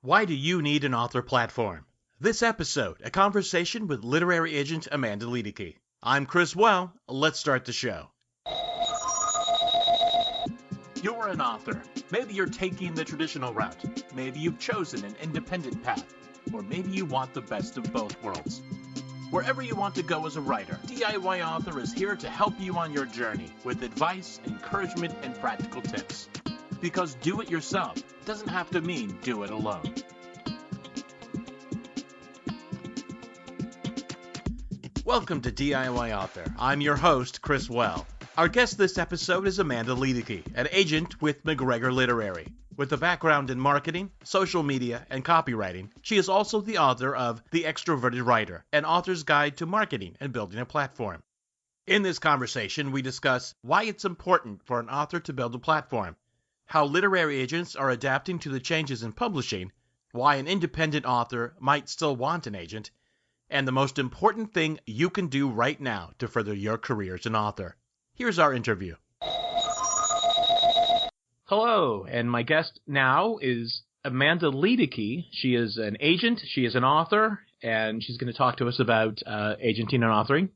Why do you need an author platform? This episode, a conversation with literary agent Amanda Liedeke. I'm Chris Well. Let's start the show. You're an author. Maybe you're taking the traditional route. Maybe you've chosen an independent path. Or maybe you want the best of both worlds. Wherever you want to go as a writer, DIY Author is here to help you on your journey with advice, encouragement, and practical tips. Because do it yourself doesn't have to mean do it alone. Welcome to DIY Author. I'm your host, Chris Well. Our guest this episode is Amanda Liedeke, an agent with McGregor Literary. With a background in marketing, social media, and copywriting, she is also the author of The Extroverted Writer, an author's guide to marketing and building a platform. In this conversation, we discuss why it's important for an author to build a platform, how literary agents are adapting to the changes in publishing, why an independent author might still want an agent, and the most important thing you can do right now to further your career as an author. Here's our interview. Hello, and my guest now is Amanda Liedeke. She is an agent, she is an author, and she's going to talk to us about agenting and authoring.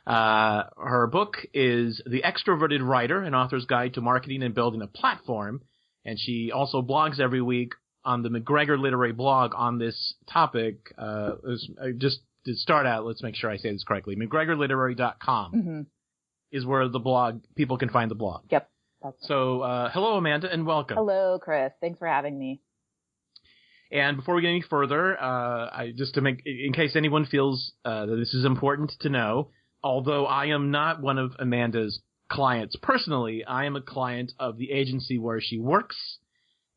Her book is The Extroverted Writer, an author's guide to marketing and building a platform, and she also blogs every week on the McGregor Literary blog on this topic. Just to start out, let's make sure I say this correctly. McGregorLiterary.com is where the blog, people can find the blog. Yep. So, hello, Amanda, and welcome. Hello, Chris. Thanks for having me. And before we get any further, in case anyone feels that this is important to know, although I am not one of Amanda's clients personally, I am a client of the agency where she works.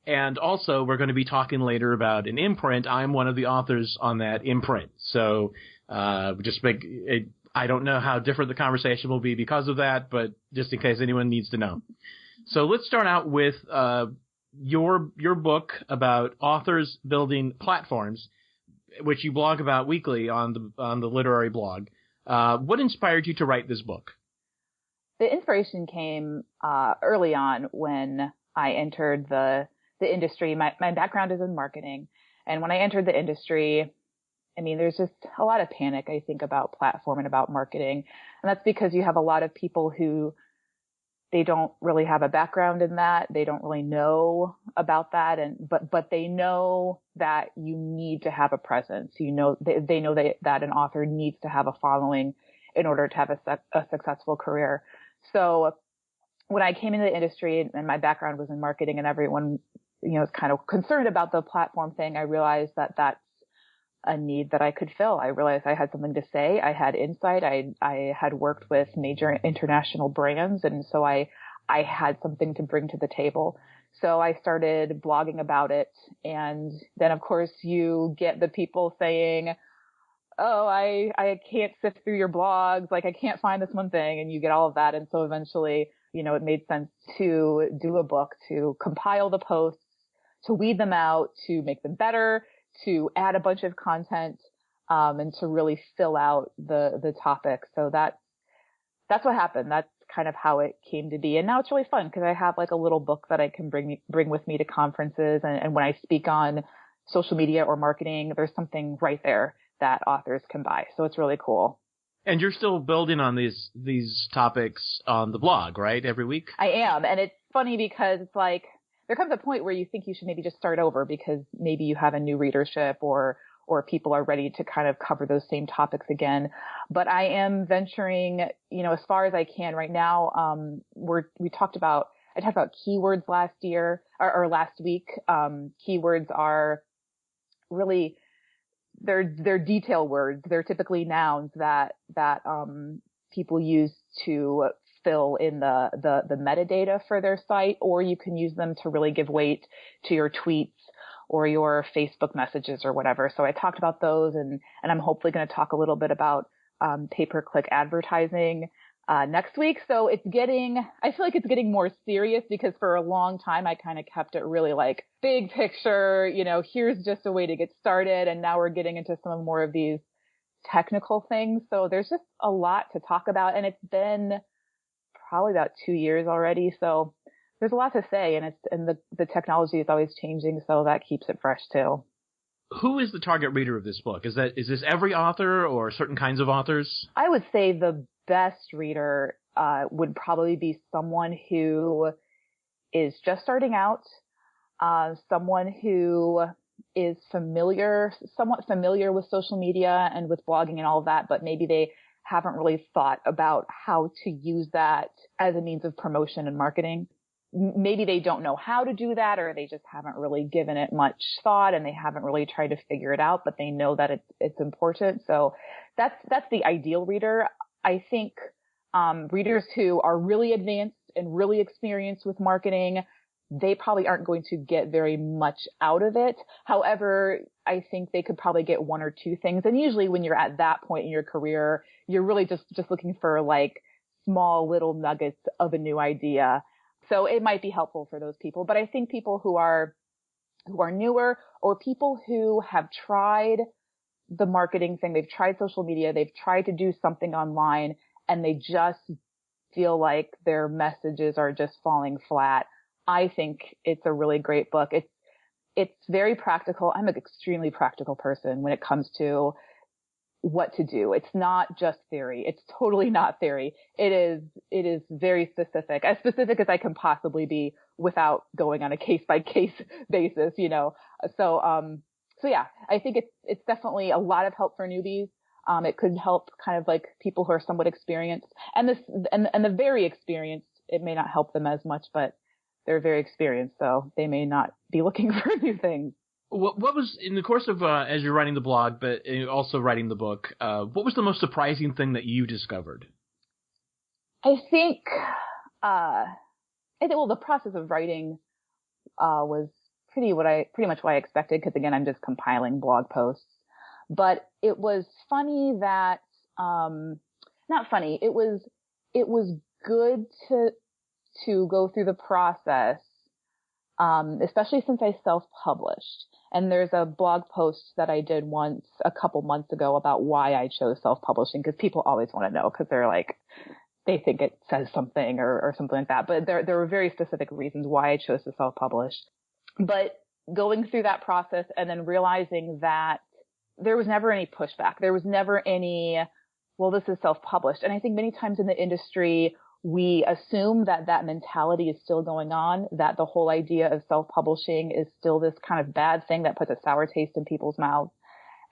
And also, we're going to be talking later about an imprint. I'm one of the authors on that imprint. So, I don't know how different the conversation will be because of that, but just in case anyone needs to know. So let's start out with your book about authors building platforms, which you blog about weekly on the literary blog. What inspired you to write this book? The inspiration came early on when I entered the industry. My background is in marketing, and when I entered the industry, I mean, there's just a lot of panic, I think, about platform and about marketing. And that's because you have a lot of people who they don't really have a background in that. They don't really know about that. But they know that you need to have a presence. You know, they know that an author needs to have a following in order to have a successful career. So when I came into the industry and my background was in marketing and everyone, is kind of concerned about the platform thing, I realized that that's a need that I could fill. I realized I had something to say. I had insight. I had worked with major international brands. And so I had something to bring to the table. So I started blogging about it. And then of course you get the people saying, oh, I can't sift through your blogs. Like I can't find this one thing. And you get all of that. And so eventually, it made sense to do a book, to compile the posts, to weed them out, to make them better, to add a bunch of content, and to really fill out the topic. So that's what happened. That's kind of how it came to be. And now it's really fun because I have like a little book that I can bring with me to conferences. And when I speak on social media or marketing, there's something right there that authors can buy. So it's really cool. And you're still building on these topics on the blog, right? Every week? I am. And it's funny because it's like, there comes a point where you think you should maybe just start over because maybe you have a new readership or people are ready to kind of cover those same topics again. But I am venturing, as far as I can right now. I talked about keywords last year or last week. Keywords are really, they're detail words. They're typically nouns that people use to fill in the metadata for their site, or you can use them to really give weight to your tweets or your Facebook messages or whatever. So I talked about those and I'm hopefully going to talk a little bit about pay-per-click advertising next week. So I feel like it's getting more serious because for a long time I kind of kept it really like big picture, here's just a way to get started. And now we're getting into some more of these technical things. So there's just a lot to talk about, and it's been probably about 2 years already. So there's a lot to say, and the technology is always changing, so that keeps it fresh too. Who is the target reader of this book? Is this every author or certain kinds of authors? I would say the best reader would probably be someone who is just starting out, someone who is somewhat familiar with social media and with blogging and all of that, but maybe they haven't really thought about how to use that as a means of promotion and marketing. Maybe they don't know how to do that, or they just haven't really given it much thought and they haven't really tried to figure it out, but they know that it's important. So that's the ideal reader. I think readers who are really advanced and really experienced with marketing, they probably aren't going to get very much out of it. However, I think they could probably get one or two things. And usually when you're at that point in your career, you're really just looking for like small little nuggets of a new idea. So it might be helpful for those people. But I think people who are newer, or people who have tried the marketing thing, they've tried social media, they've tried to do something online, and they just feel like their messages are just falling flat, I think it's a really great book. It's very practical. I'm an extremely practical person when it comes to what to do. It's not just theory. It's totally not theory. It is very specific, as specific as I can possibly be without going on a case by case basis, you know. So yeah, I think it's definitely a lot of help for newbies. It could help kind of like people who are somewhat experienced, and the very experienced, it may not help them as much, but they're very experienced, so they may not be looking for new things. What was, in the course of, as you're writing the blog, but also writing the book, what was the most surprising thing that you discovered? I think, well, the process of writing, was pretty much what I expected, because again, I'm just compiling blog posts. But it was funny that, not funny, it was good to go through the process, especially since I self-published. And there's a blog post that I did once a couple months ago about why I chose self-publishing, because people always want to know, because they're like, they think it says something or something like that. But there were very specific reasons why I chose to self-publish. But going through that process and then realizing that there was never any pushback. There was never any, well, this is self-published. And I think many times in the industry, we assume that mentality is still going on, that the whole idea of self-publishing is still this kind of bad thing that puts a sour taste in people's mouths.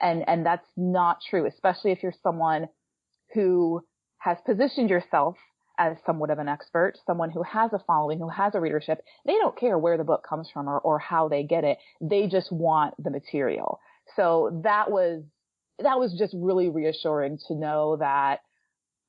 And that's not true, especially if you're someone who has positioned yourself as somewhat of an expert, someone who has a following, who has a readership. They don't care where the book comes from or how they get it. They just want the material. So that was just really reassuring to know that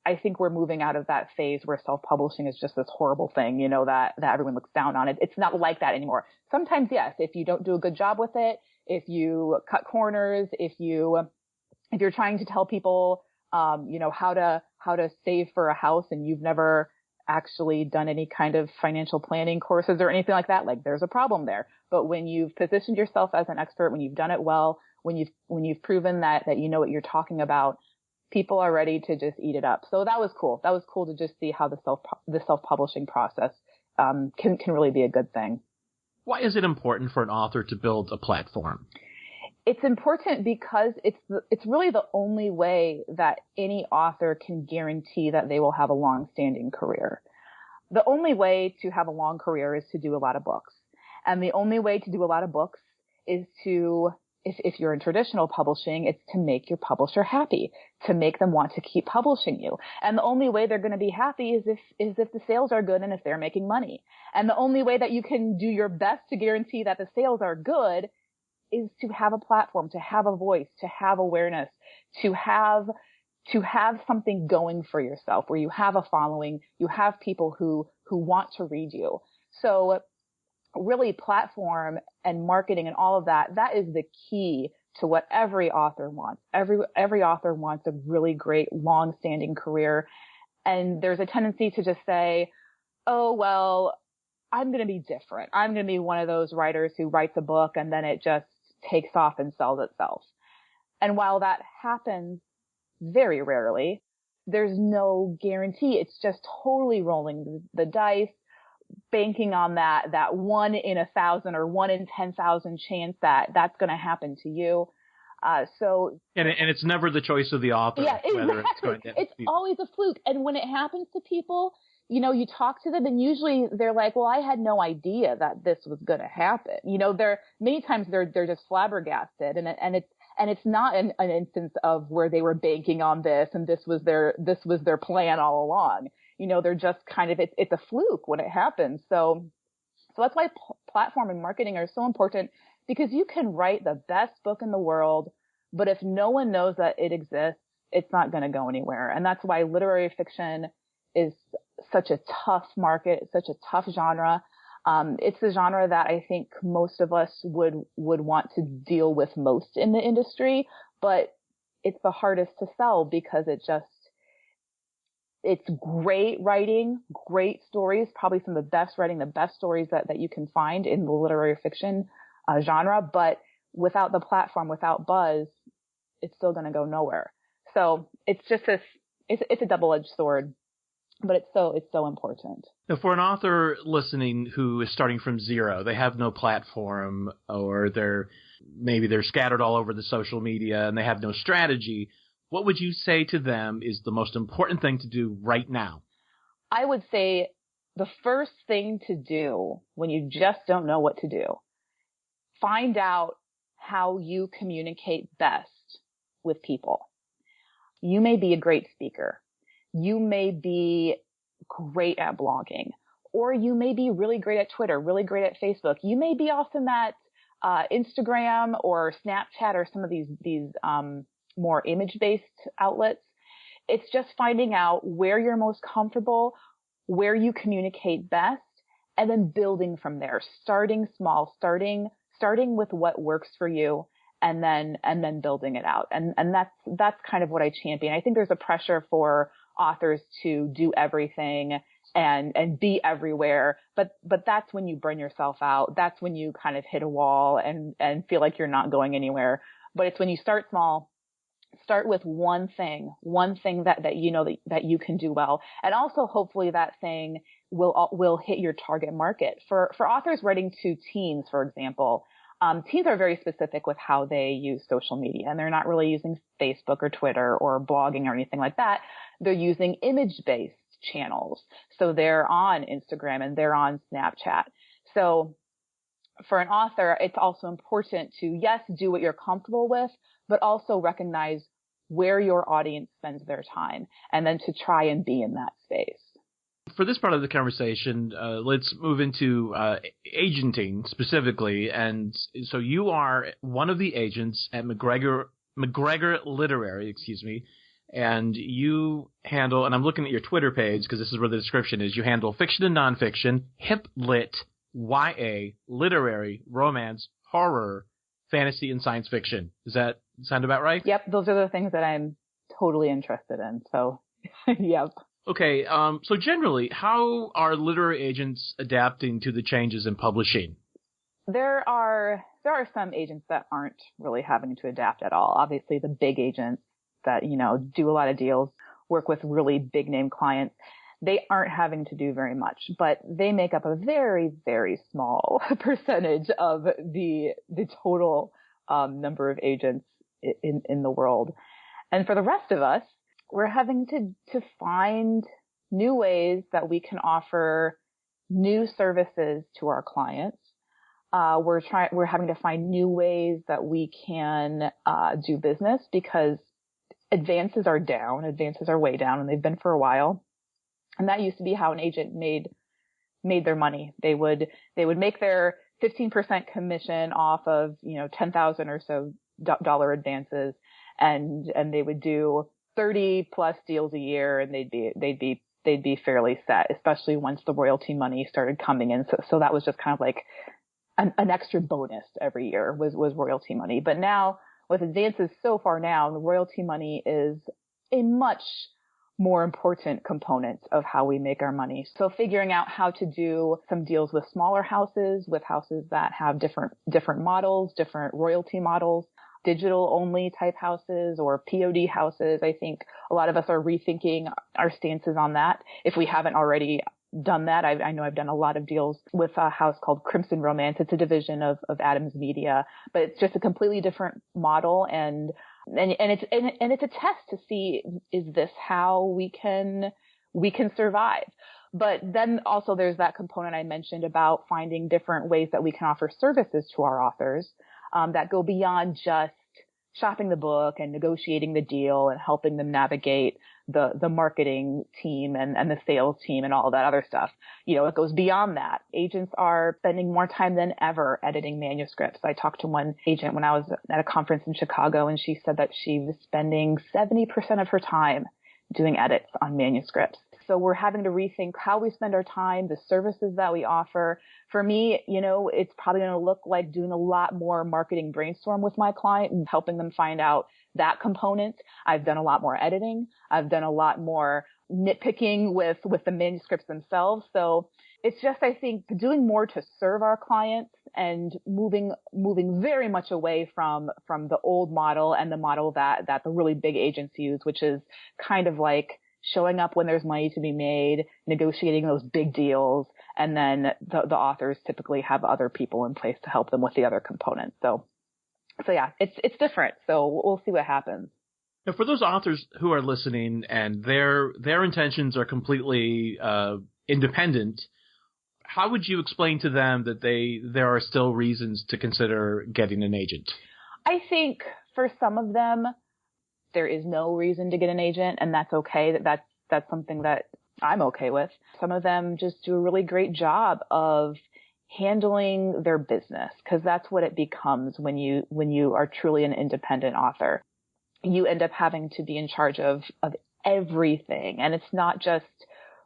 I think we're moving out of that phase where self-publishing is just this horrible thing, you know, that everyone looks down on it. It's not like that anymore. Sometimes, yes, if you don't do a good job with it, if you cut corners, if you're trying to tell people, you know, how to save for a house and you've never actually done any kind of financial planning courses or anything like that, like there's a problem there. But when you've positioned yourself as an expert, when you've done it well, when you've proven that you know what you're talking about, people are ready to just eat it up. So that was cool. That was cool to just see how the self-publishing process can really be a good thing. Why is it important for an author to build a platform? It's important because it's really the only way that any author can guarantee that they will have a long-standing career. The only way to have a long career is to do a lot of books. And the only way to do a lot of books is to, if you're in traditional publishing, it's to make your publisher happy, to make them want to keep publishing you. And the only way they're going to be happy is if the sales are good and if they're making money. And the only way that you can do your best to guarantee that the sales are good is to have a platform, to have a voice, to have awareness, to have something going for yourself where you have a following, you have people who want to read you. So really platform and marketing and all of that is the key to what every author wants. Every author wants a really great long-standing career. And there's a tendency to just say, oh, well, I'm going to be different. I'm going to be one of those writers who writes a book and then it just takes off and sells itself. And while that happens very rarely, there's no guarantee. It's just totally rolling the dice. banking on that 1 in 1,000 or 1 in 10,000 chance that that's going to happen to you. And it's never the choice of the author. Yeah, exactly. Whether it's going to it's always a fluke. And when it happens to people, you talk to them and usually they're like, well, I had no idea that this was going to happen. Many times they're just flabbergasted, and it's not an instance of where they were banking on this and this was their plan all along. They're just kind of, it's a fluke when it happens. So that's why platform and marketing are so important, because you can write the best book in the world, but if no one knows that it exists, it's not going to go anywhere. And that's why literary fiction is such a tough market, such a tough genre. It's the genre that I think most of us would want to deal with most in the industry, but it's the hardest to sell because it's great writing, great stories, probably some of the best writing, the best stories that you can find in the literary fiction genre. But without the platform, without buzz, it's still going to go nowhere. So it's just it's a double-edged sword, but it's so important. Now, for an author listening who is starting from zero, they have no platform, or they're scattered all over the social media and they have no strategy. What would you say to them is the most important thing to do right now? I would say the first thing to do when you just don't know what to do, find out how you communicate best with people. You may be a great speaker. You may be great at blogging, or you may be really great at Twitter, really great at Facebook. You may be awesome at Instagram or Snapchat or some of these more image-based outlets. It's just finding out where you're most comfortable, where you communicate best, and then building from there. Starting small, starting with what works for you, and then building it out. And that's kind of what I champion. I think there's a pressure for authors to do everything and be everywhere, but that's when you burn yourself out. That's when you kind of hit a wall and feel like you're not going anywhere. But it's when you start small, start with one thing that you can do well, and also hopefully that thing will hit your target market. For authors writing to teens, for example, teens are very specific with how they use social media, and they're not really using Facebook or Twitter or blogging or anything like that. They're using image-based channels. So they're on Instagram and they're on Snapchat. So for an author, it's also important to, yes, do what you're comfortable with, but also recognize where your audience spends their time, and then to try and be in that space. For this part of the conversation, let's move into agenting specifically. And so you are one of the agents at McGregor Literary, and you handle, and I'm looking at your Twitter page because this is where the description is, you handle fiction and nonfiction, hip lit, YA, literary, romance, horror, fantasy, and science fiction. Does that sound about right? Yep, those are the things that I'm totally interested in. So, yep. Okay, so generally, how are literary agents adapting to the changes in publishing? There are some agents that aren't really having to adapt at all. Obviously, the big agents that, do a lot of deals, work with really big name clients, they aren't having to do very much, but they make up a very, very small percentage of the total number of agents in the world. And for the rest of us, we're having to find new ways that we can offer new services to our clients. We're having to find new ways that we can do business, because advances are down. Advances are way down, and they've been for a while. And that used to be how an agent made their money. They would make their 15% commission off of, 10,000 or so dollar advances, and they would do 30 plus deals a year, and they'd be fairly set, especially once the royalty money started coming in. So that was just kind of like an extra bonus every year was royalty money. But now with advances so far now, the royalty money is a much more important component of how we make our money. So figuring out how to do some deals with smaller houses, with houses that have different models, different royalty models, digital only type houses or POD houses. I think a lot of us are rethinking our stances on that, if we haven't already done that. I know I've done a lot of deals with a house called Crimson Romance. It's a division of Adams Media, but it's just a completely different model. And it's a test to see, is this how we can survive? But then also there's that component I mentioned about finding different ways that we can offer services to our authors, that go beyond just shopping the book and negotiating the deal and helping them navigate the marketing team and the sales team and all that other stuff. It goes beyond that. Agents are spending more time than ever editing manuscripts. I talked to one agent when I was at a conference in Chicago, and she said that she was spending 70% of her time doing edits on manuscripts. So we're having to rethink how we spend our time, the services that we offer. For me, it's probably going to look like doing a lot more marketing brainstorm with my client and helping them find out that component. I've done a lot more editing. I've done a lot more nitpicking with the manuscripts themselves. So it's just, I think, doing more to serve our clients and moving very much away from the old model and the model that the really big agents use, which is kind of like showing up when there's money to be made, negotiating those big deals, and then the authors typically have other people in place to help them with the other components. So yeah, it's different. So we'll see what happens. Now, for those authors who are listening and their intentions are completely independent, how would you explain to them that there are still reasons to consider getting an agent? I think for some of them, there is no reason to get an agent, and that's okay. That's something that I'm okay with. Some of them just do a really great job of handling their business, because that's what it becomes when you are truly an independent author. You end up having to be in charge of everything, and it's not just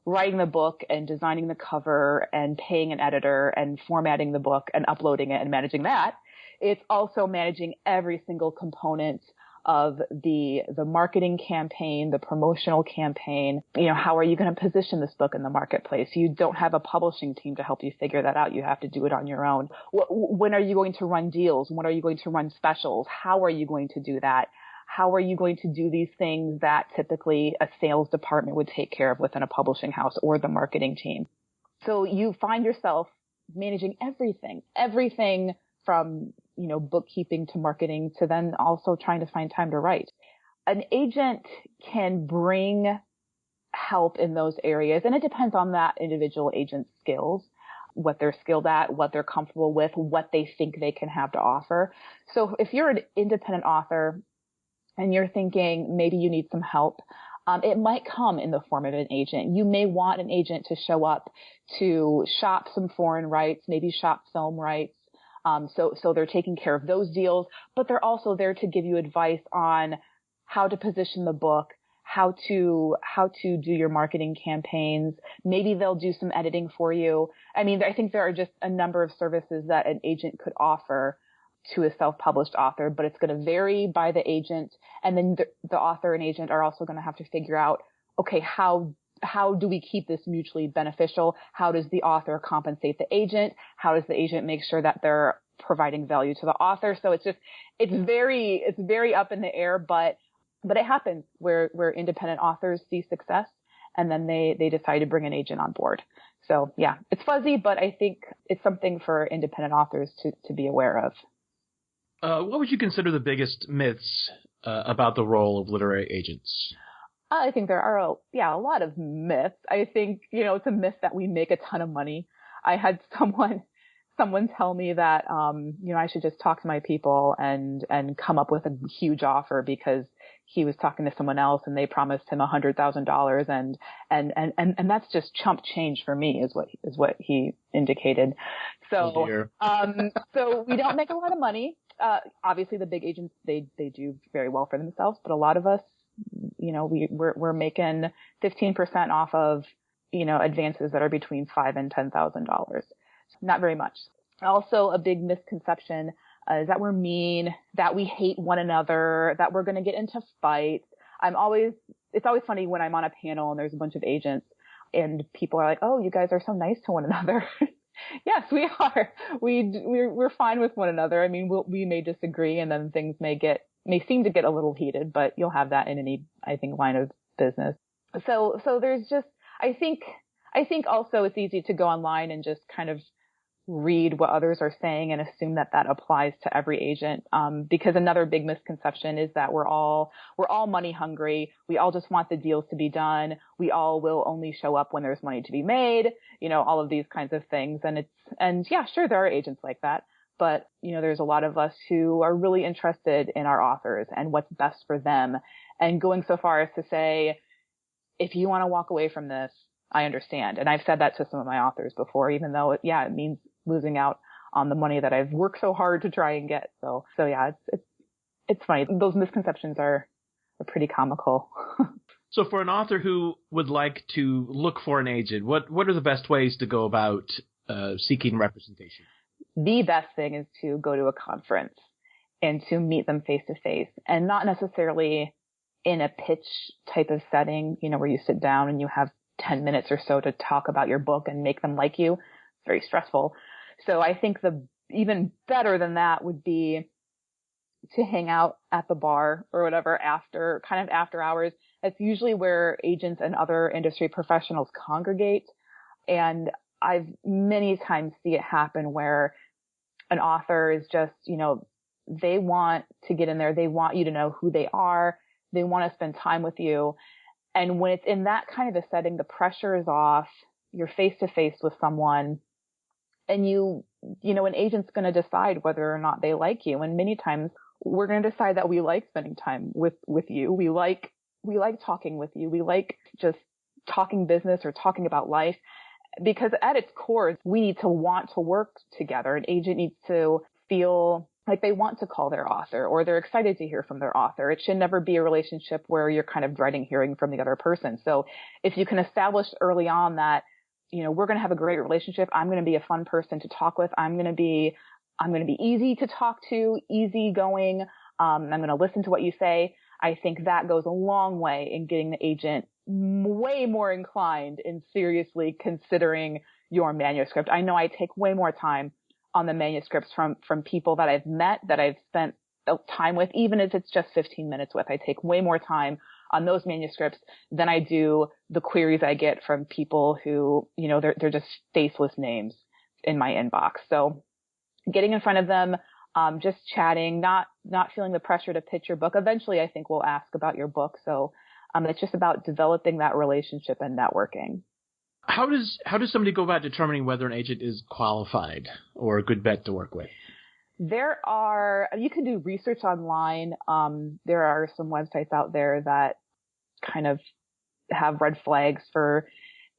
writing the book and designing the cover and paying an editor and formatting the book and uploading it and managing that. It's also managing every single component of the marketing campaign, the promotional campaign. How are you going to position this book in the marketplace? You don't have a publishing team to help you figure that out. You have to do it on your own. When are you going to run deals? When are you going to run specials? How are you going to do that? How are you going to do these things that typically a sales department would take care of within a publishing house or the marketing team? So you find yourself managing everything from bookkeeping to marketing to then also trying to find time to write. An agent can bring help in those areas, and it depends on that individual agent's skills, what they're skilled at, what they're comfortable with, what they think they can have to offer. So if you're an independent author and you're thinking maybe you need some help, it might come in the form of an agent. You may want an agent to show up to shop some foreign rights, maybe shop film rights. So they're taking care of those deals, but they're also there to give you advice on how to position the book, how to do your marketing campaigns. Maybe they'll do some editing for you. I mean, I think there are just a number of services that an agent could offer to a self-published author, but it's going to vary by the agent. And then the author and agent are also going to have to figure out, okay, how do we keep this mutually beneficial? How does the author compensate the agent? How does the agent make sure that they're providing value to the author? So it's very up in the air, but it happens where independent authors see success and then they decide to bring an agent on board. So yeah, it's fuzzy, but I think it's something for independent authors to be aware of. What would you consider the biggest myths about the role of literary agents? I think there are a lot of myths. I think, it's a myth that we make a ton of money. I had someone tell me that, I should just talk to my people and come up with a huge offer because he was talking to someone else and they promised him $100,000 and that's just chump change for me is what he indicated. So, so we don't make a lot of money. Obviously the big agents, they do very well for themselves, but a lot of us, we're making 15% off of, advances that are between $5,000 and $10,000. Not very much. Also, a big misconception is that we're mean, that we hate one another, that we're going to get into fights. It's always funny when I'm on a panel and there's a bunch of agents and people are like, "Oh, you guys are so nice to one another." Yes, we are. We're fine with one another. I mean, we may disagree and then things may seem to get a little heated, but you'll have that in any, I think, line of business. So there's just, I think I think also it's easy to go online and just kind of read what others are saying and assume that that applies to every agent. Because another big misconception is that we're all money hungry. We all just want the deals to be done. We all will only show up when there's money to be made, all of these kinds of things. And yeah, sure, there are agents like that, but there's a lot of us who are really interested in our authors and what's best for them, and going so far as to say, if you want to walk away from this, I understand. And I've said that to some of my authors before, even though it means losing out on the money that I've worked so hard to try and get. So yeah, it's funny. Those misconceptions are pretty comical. So for an author who would like to look for an agent, what are the best ways to go about seeking representation? The best thing is to go to a conference and to meet them face to face, and not necessarily in a pitch type of setting, where you sit down and you have 10 minutes or so to talk about your book and make them like you. It's very stressful. So I think the even better than that would be to hang out at the bar or whatever after hours. That's usually where agents and other industry professionals congregate. And I've many times see it happen where an author is just, they want to get in there. They want you to know who they are. They want to spend time with you. And when it's in that kind of a setting, the pressure is off. You're face to face with someone, and an agent's going to decide whether or not they like you. And many times we're going to decide that we like spending time with you. We like talking with you. We like just talking business or talking about life, because at its core, we need to want to work together. An agent needs to feel like they want to call their author, or they're excited to hear from their author. It should never be a relationship where you're kind of dreading hearing from the other person. So if you can establish early on that, we're going to have a great relationship. I'm going to be a fun person to talk with. I'm going to be easy to talk to, easygoing. I'm going to listen to what you say. I think that goes a long way in getting the agent way more inclined in seriously considering your manuscript. I know I take way more time on the manuscripts from people that I've met, that I've spent time with, even if it's just 15 minutes with. I take way more time on those manuscripts than I do the queries I get from people who, they're just faceless names in my inbox. So getting in front of them, just chatting, not feeling the pressure to pitch your book. Eventually, I think we'll ask about your book. So it's just about developing that relationship and networking. How does somebody go about determining whether an agent is qualified or a good bet to work with? You can do research online. There are some websites out there that kind of have red flags for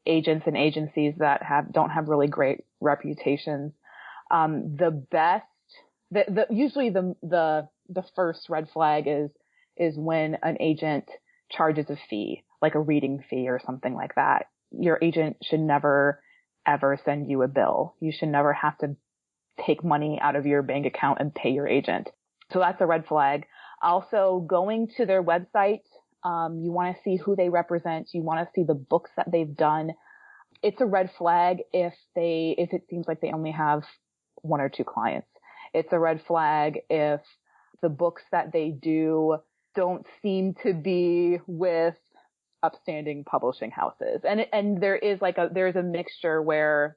agents and agencies that don't have really great reputations. Usually the first red flag is when an agent charges a fee, like a reading fee or something like that. Your agent should never, ever send you a bill. You should never have to take money out of your bank account and pay your agent. So that's a red flag. Also, going to their website, you want to see who they represent. You want to see the books that they've done. It's a red flag if it seems like they only have one or two clients. It's a red flag if the books that they do don't seem to be with upstanding publishing houses. And there's a mixture where,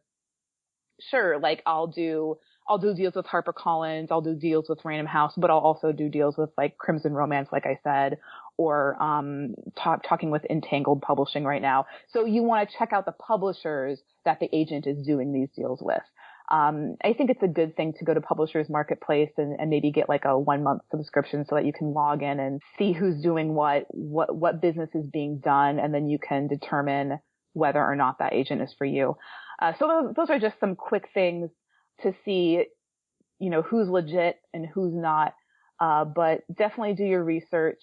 sure, like I'll do deals with HarperCollins, I'll do deals with Random House, but I'll also do deals with like Crimson Romance, like I said, or talking with Entangled Publishing right now. So you want to check out the publishers that the agent is doing these deals with. I think it's a good thing to go to Publishers Marketplace and maybe get like a 1-month subscription so that you can log in and see who's doing what business is being done, and then you can determine whether or not that agent is for you. So those are just some quick things to see, who's legit and who's not. But definitely do your research,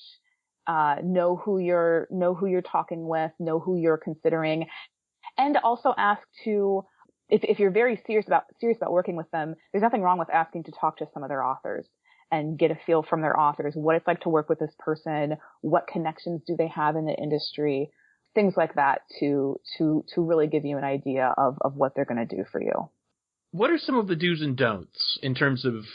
know who you're talking with, know who you're considering, and also ask to, if you're very serious about working with them, there's nothing wrong with asking to talk to some of their authors and get a feel from their authors, what it's like to work with this person, what connections do they have in the industry, things like that to really give you an idea of what they're going to do for you. What are some of the do's and don'ts in terms of,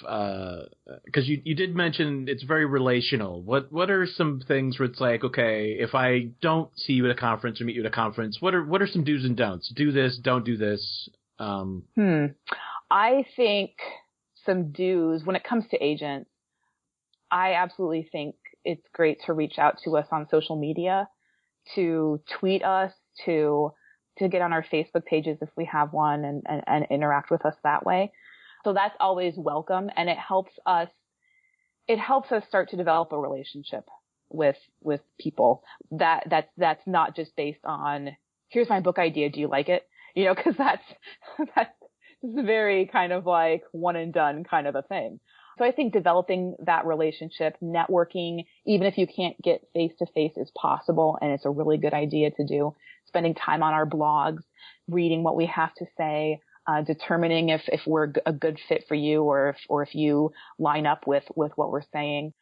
because you did mention it's very relational. What are some things where it's like, okay, if I don't see you at a conference or meet you at a conference, what are some do's and don'ts? Do this, don't do this. I think some do's when it comes to agents, I absolutely think it's great to reach out to us on social media, to tweet us, to get on our Facebook pages if we have one and interact with us that way. So that's always welcome. And it helps us start to develop a relationship with people that's not just based on, here's my book idea. Do you like it? You know, cause that's very kind of like one and done kind of a thing. So I think developing that relationship, networking, even if you can't get face to face is possible. And it's a really good idea to do. Spending time on our blogs, reading what we have to say, determining if we're a good fit for you or if you line up with what we're saying.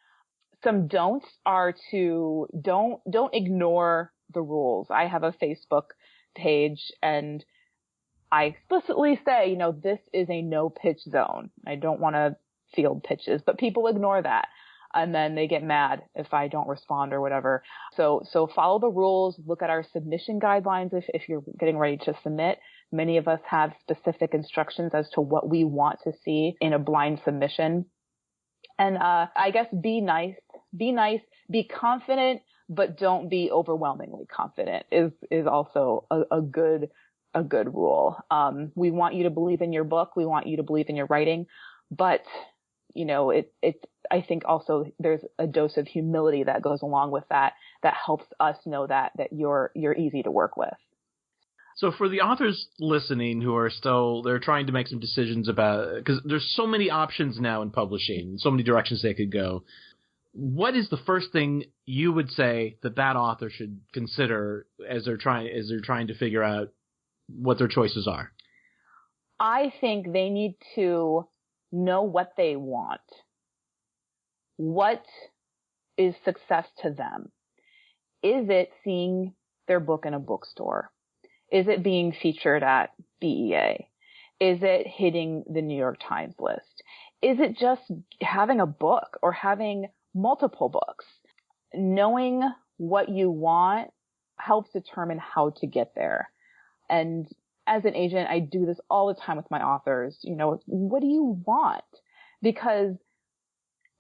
Some don'ts are to don't ignore the rules. I have a Facebook page and I explicitly say, you know, this is a no pitch zone. I don't want to field pitches, but people ignore that. And then they get mad if I don't respond or whatever. So follow the rules, look at our submission guidelines if you're getting ready to submit. Many of us have specific instructions as to what we want to see in a blind submission. And I guess be nice, be confident, but don't be overwhelmingly confident is also a good rule. We want you to believe in your book. We want you to believe in your writing, but you know, I think also there's a dose of humility that goes along with that helps us know that you're easy to work with. So for the authors listening who are they're trying to make some decisions about, because there's so many options now in publishing, so many directions they could go. What is the first thing you would say that author should consider as they're trying to figure out what their choices are? I think they need to know what they want. What is success to them? Is it seeing their book in a bookstore? Is it being featured at BEA? Is it hitting the New York Times list? Is it just having a book or having multiple books? Knowing what you want helps determine how to get there. And as an agent, I do this all the time with my authors. You know, what do you want? Because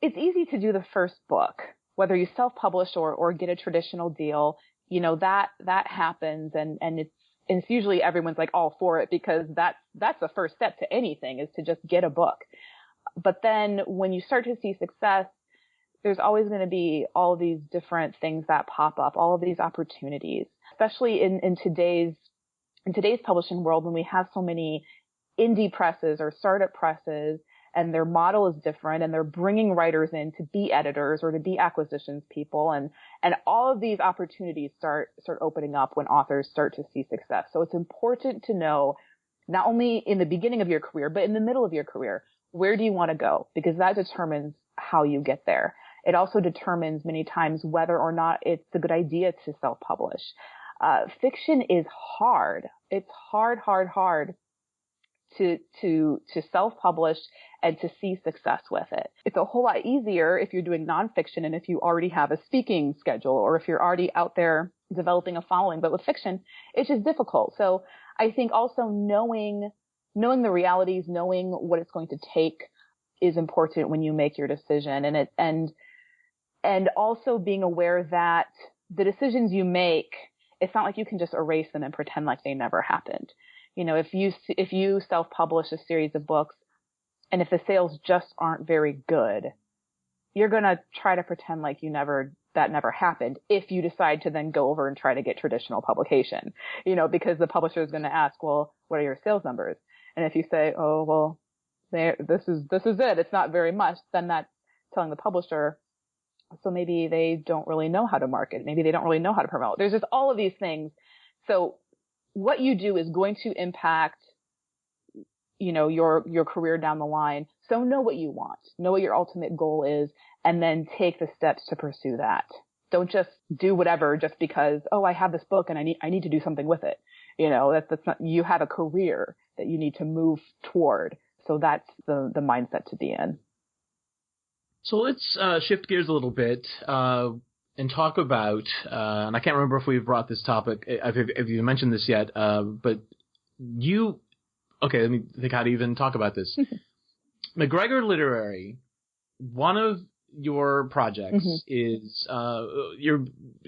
it's easy to do the first book, whether you self-publish or get a traditional deal. You know, that happens and it's usually everyone's like all for it because that's the first step to anything is to just get a book. But then when you start to see success, there's always going to be all of these different things that pop up, all of these opportunities, especially in today's publishing world when we have so many indie presses or startup presses and their model is different and they're bringing writers in to be editors or to be acquisitions people. And all of these opportunities start opening up when authors start to see success. So it's important to know not only in the beginning of your career, but in the middle of your career, where do you want to go? Because that determines how you get there. It also determines many times whether or not it's a good idea to self-publish. Fiction is hard. It's hard to self-publish and to see success with it. It's a whole lot easier if you're doing nonfiction and if you already have a speaking schedule or if you're already out there developing a following. But with fiction, it's just difficult. So I think also knowing the realities, knowing what it's going to take is important when you make your decision. And also being aware that the decisions you make, it's not like you can just erase them and pretend like they never happened. You know, if you self-publish a series of books and if the sales just aren't very good, you're going to try to pretend like that never happened if you decide to then go over and try to get traditional publication, you know, because the publisher is going to ask, well, what are your sales numbers? And if you say, oh, well, this is it. It's not very much. Then that's telling the publisher, so maybe they don't really know how to market. Maybe they don't really know how to promote. There's just all of these things. So what you do is going to impact, you know, your career down the line. So know what you want, know what your ultimate goal is, and then take the steps to pursue that. Don't just do whatever just because, oh, I have this book and I need to do something with it. You know, that's not, you have a career that you need to move toward. So that's the mindset to be in. So let's shift gears a little bit and talk about, and I can't remember if we've brought this topic, if you mentioned this yet, but let me think how to even talk about this. McGregor Literary, one of your projects is you're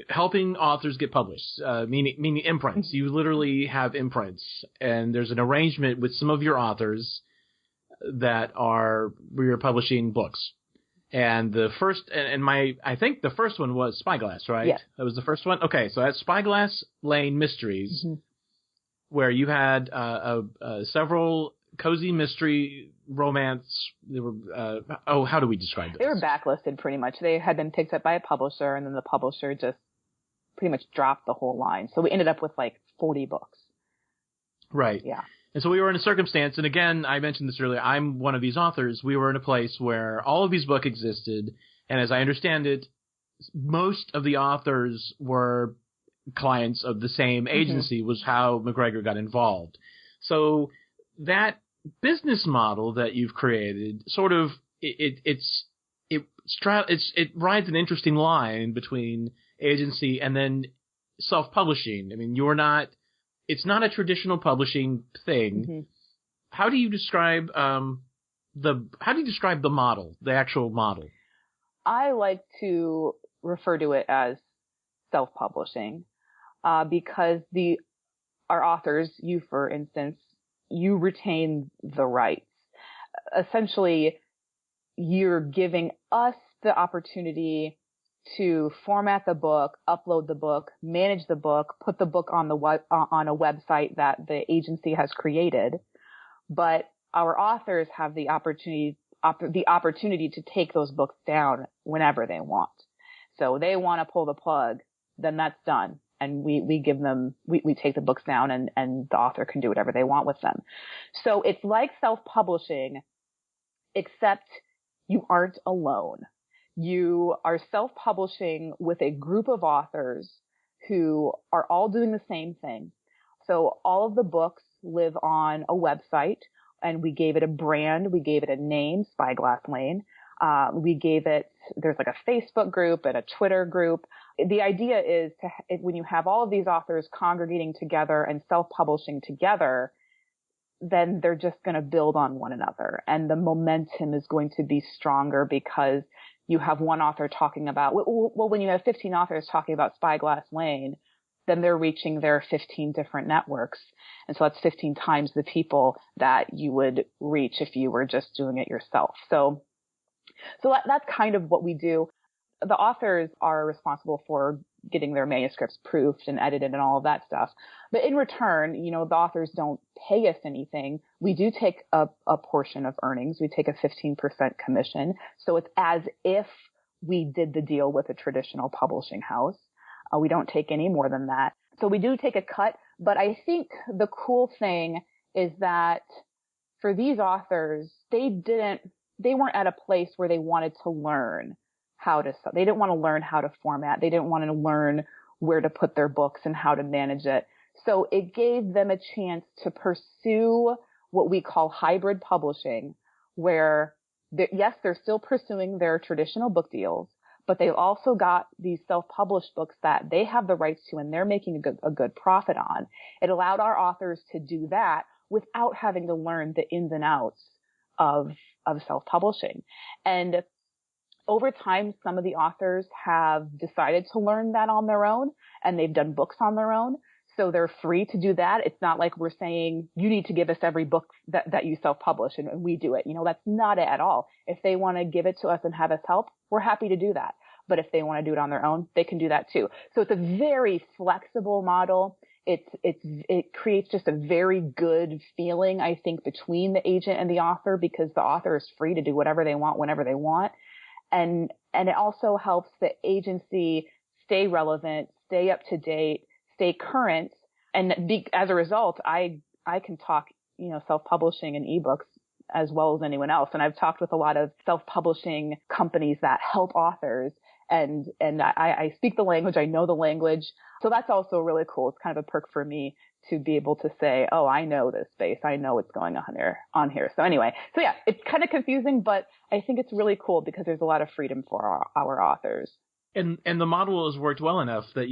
helping authors get published, meaning imprints. You literally have imprints, and there's an arrangement with some of your authors that are where you're publishing books. And the first, I think the first one was Spyglass, right? Yeah. That was the first one? Okay, so that's Spyglass Lane Mysteries, where you had several cozy mystery romance. They were, how do we describe this? They were backlisted pretty much. They had been picked up by a publisher, and then the publisher just pretty much dropped the whole line. So we ended up with like 40 books. Right. Yeah. And so we were in a circumstance, and again, I mentioned this earlier, I'm one of these authors. We were in a place where all of these books existed, and as I understand it, most of the authors were clients of the same agency, was how McGregor got involved. So that business model that you've created, sort of, it rides an interesting line between agency and then self-publishing. I mean, it's not a traditional publishing thing. How do you describe the model, the actual model? I like to refer to it as self-publishing, because our authors, you for instance, you retain the rights. Essentially, you're giving us the opportunity to format the book, upload the book, manage the book, put the book on on a website that the agency has created. But our authors have the opportunity to take those books down whenever they want. So they want to pull the plug, then that's done. And we give them, we take the books down and the author can do whatever they want with them. So it's like self-publishing, except you aren't alone. You are self-publishing with a group of authors who are all doing the same thing. So all of the books live on a website, and we gave it a brand. We gave it a name, Spyglass Lane. There's like a Facebook group and a Twitter group. The idea is when you have all of these authors congregating together and self-publishing together, then they're just going to build on one another. And the momentum is going to be stronger because you have one author talking about, well, when you have 15 authors talking about Spyglass Lane, then they're reaching their 15 different networks. And so that's 15 times the people that you would reach if you were just doing it yourself. So that's kind of what we do. The authors are responsible for getting their manuscripts proofed and edited and all of that stuff. But in return, the authors don't pay us anything. We do take a portion of earnings. We take a 15% commission. So it's as if we did the deal with a traditional publishing house. We don't take any more than that. So we do take a cut. But I think the cool thing is that for these authors, they weren't at a place where they wanted to learn they didn't want to learn how to format. They didn't want to learn where to put their books and how to manage it. So it gave them a chance to pursue what we call hybrid publishing, where they're still pursuing their traditional book deals, but they've also got these self-published books that they have the rights to and they're making a good profit on. It allowed our authors to do that without having to learn the ins and outs of self-publishing. And over time, some of the authors have decided to learn that on their own, and they've done books on their own. So they're free to do that. It's not like we're saying, you need to give us every book that you self-publish and we do it. That's not it at all. If they want to give it to us and have us help, we're happy to do that. But if they want to do it on their own, they can do that too. So it's a very flexible model. It creates just a very good feeling, I think, between the agent and the author, because the author is free to do whatever they want, whenever they want. And it also helps the agency stay relevant, stay up to date, stay current. And as a result, I can talk, self-publishing and ebooks as well as anyone else. And I've talked with a lot of self-publishing companies that help authors, and I speak the language. I know the language. So that's also really cool. It's kind of a perk for me to be able to say, oh, I know this space. I know what's going on here. So anyway, so yeah, it's kind of confusing, but I think it's really cool because there's a lot of freedom for our authors. And the model has worked well enough that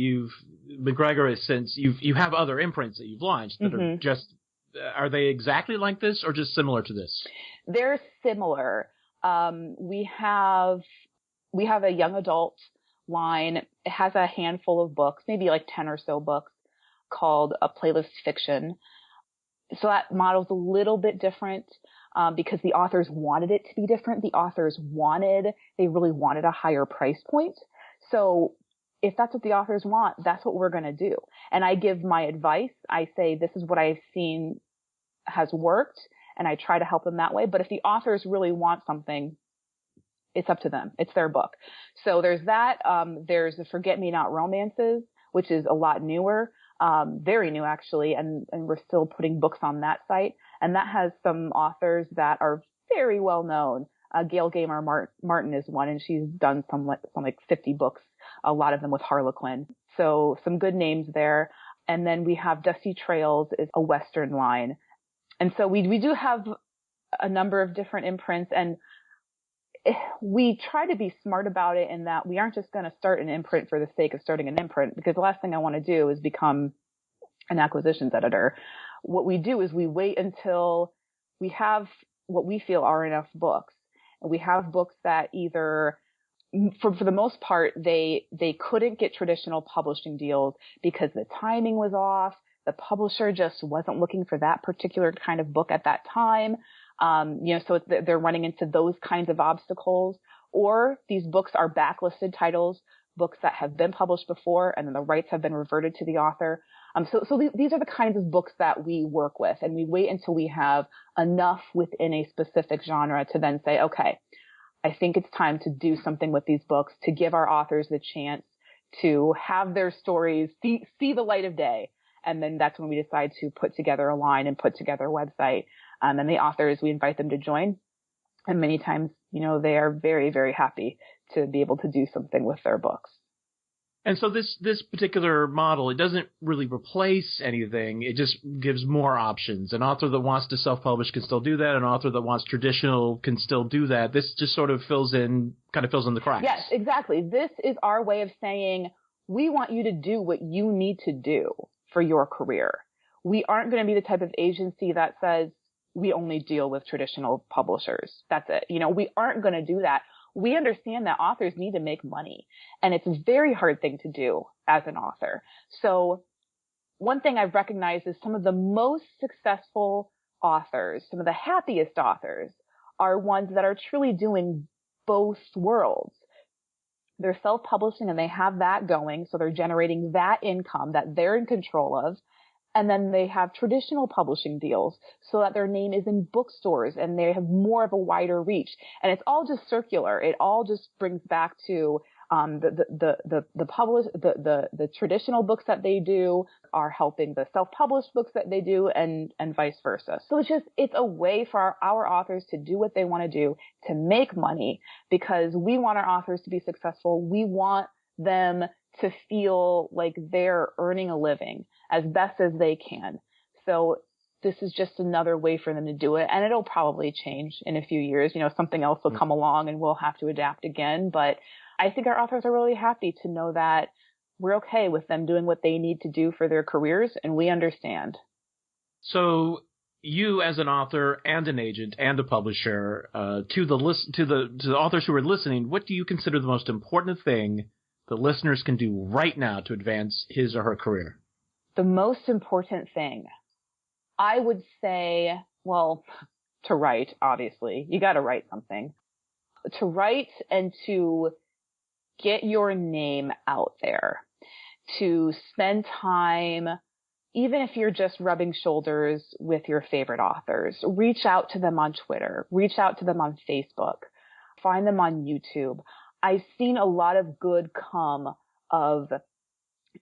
MacGregor has since you have other imprints that you've launched that are just, are they exactly like this or just similar to this? They're similar. We have a young adult line. It has a handful of books, maybe like 10 or so books, called A Playlist Fiction. So that model's a little bit different because the authors wanted it to be different. The authors they really wanted a higher price point. So if that's what the authors want, that's what we're going to do. And I give my advice. I say, this is what I've seen has worked, and I try to help them that way. But if the authors really want something, it's up to them. It's their book. So there's that. There's the Forget Me Not Romances, which is a lot newer, very new actually, and we're still putting books on that site. And that has some authors that are very well known. Gail Gamer Martin is one, and she's done some like 50 books, a lot of them with Harlequin. So some good names there. And then we have Dusty Trails is a Western line. And so we do have a number of different imprints, and we try to be smart about it in that we aren't just going to start an imprint for the sake of starting an imprint, because the last thing I want to do is become an acquisitions editor. What we do is we wait until we have what we feel are enough books. And we have books that either, for the most part, they couldn't get traditional publishing deals because the timing was off. The publisher just wasn't looking for that particular kind of book at that time. So they're running into those kinds of obstacles. Or these books are backlisted titles, books that have been published before, and then the rights have been reverted to the author. So these are the kinds of books that we work with, and we wait until we have enough within a specific genre to then say, okay, I think it's time to do something with these books to give our authors the chance to have their stories see the light of day. And then that's when we decide to put together a line and put together a website. And the authors, we invite them to join. And many times, they are very, very happy to be able to do something with their books. And so this particular model, it doesn't really replace anything. It just gives more options. An author that wants to self-publish can still do that. An author that wants traditional can still do that. This just sort of fills in the cracks. Yes, exactly. This is our way of saying, we want you to do what you need to do for your career. We aren't going to be the type of agency that says we only deal with traditional publishers. That's it. We aren't going to do that. We understand that authors need to make money, and it's a very hard thing to do as an author. So one thing I've recognized is some of the most successful authors, some of the happiest authors, are ones that are truly doing both worlds. They're self-publishing and they have that going, so they're generating that income that they're in control of. And then they have traditional publishing deals so that their name is in bookstores and they have more of a wider reach. And it's all just circular. It all just brings back to the traditional books that they do are helping the self-published books that they do, and vice versa. So it's a way for our authors to do what they want to do, to make money, because we want our authors to be successful. We want them to feel like they're earning a living as best as they can. So this is just another way for them to do it. And it'll probably change in a few years. Something else will come along and we'll have to adapt again. But I think our authors are really happy to know that we're okay with them doing what they need to do for their careers, and we understand. So you, as an author and an agent and a publisher, to the authors who are listening, what do you consider the most important thing the listeners can do right now to advance his or her career? The most important thing, I would say, well, to write, obviously. You got to write something. To write and to get your name out there. To spend time, even if you're just rubbing shoulders with your favorite authors, reach out to them on Twitter, reach out to them on Facebook, find them on YouTube. I've seen a lot of good come of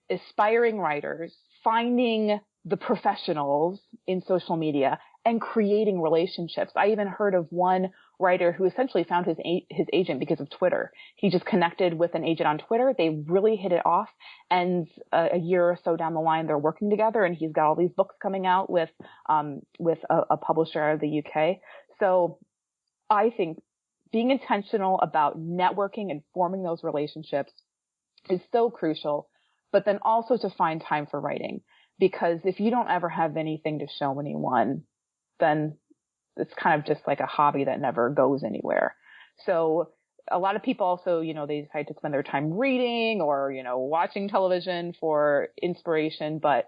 aspiring writers finding the professionals in social media and creating relationships. I even heard of one writer who essentially found his agent because of Twitter. He just connected with an agent on Twitter. They really hit it off. And a year or so down the line, they're working together, and he's got all these books coming out with a publisher out of the UK. So I think being intentional about networking and forming those relationships is so crucial, but then also to find time for writing, because if you don't ever have anything to show anyone, then it's kind of just like a hobby that never goes anywhere. So a lot of people also, they decide to spend their time reading or, watching television for inspiration, but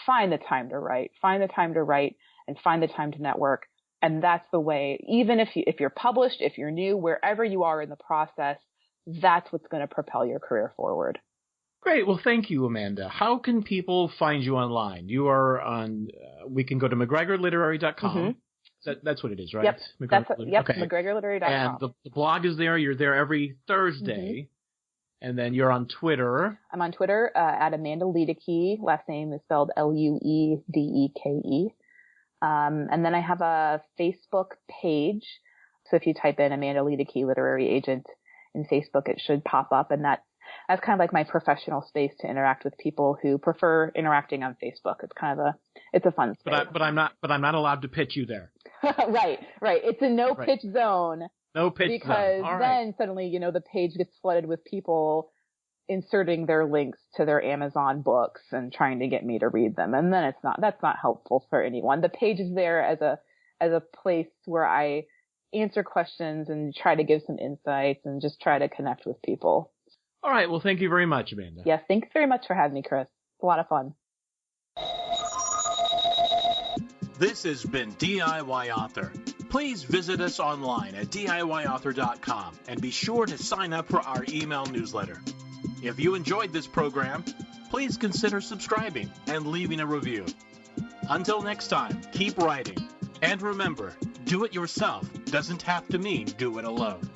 find the time to write, and find the time to network. And that's the way, even if you're published, if you're new, wherever you are in the process, that's what's going to propel your career forward. Great. Well, thank you, Amanda. How can people find you online? You are on, we can go to McGregorLiterary.com. Mm-hmm. That's what it is, right? Yep. McGregorLiterary.com. And the blog is there. You're there every Thursday. Mm-hmm. And then you're on Twitter. I'm on Twitter at Amanda Luedeke. Last name is spelled Luedeke. And then I have a Facebook page. So if you type in Amanda Luedeke Literary Agent in Facebook, it should pop up. And that's kind of like my professional space to interact with people who prefer interacting on Facebook. It's kind of it's a fun space. But I'm not allowed to pitch you there. Right. It's a no pitch zone. No pitch zone. Because then suddenly, the page gets flooded with people inserting their links to their Amazon books and trying to get me to read them. And then that's not helpful for anyone. The page is there as a place where I answer questions and try to give some insights and just try to connect with people. All right. Well, thank you very much, Amanda. Yes. Thanks very much for having me, Chris. It's a lot of fun. This has been DIY Author. Please visit us online at DIYauthor.com and be sure to sign up for our email newsletter. If you enjoyed this program, please consider subscribing and leaving a review. Until next time, keep writing. And remember, do it yourself doesn't have to mean do it alone.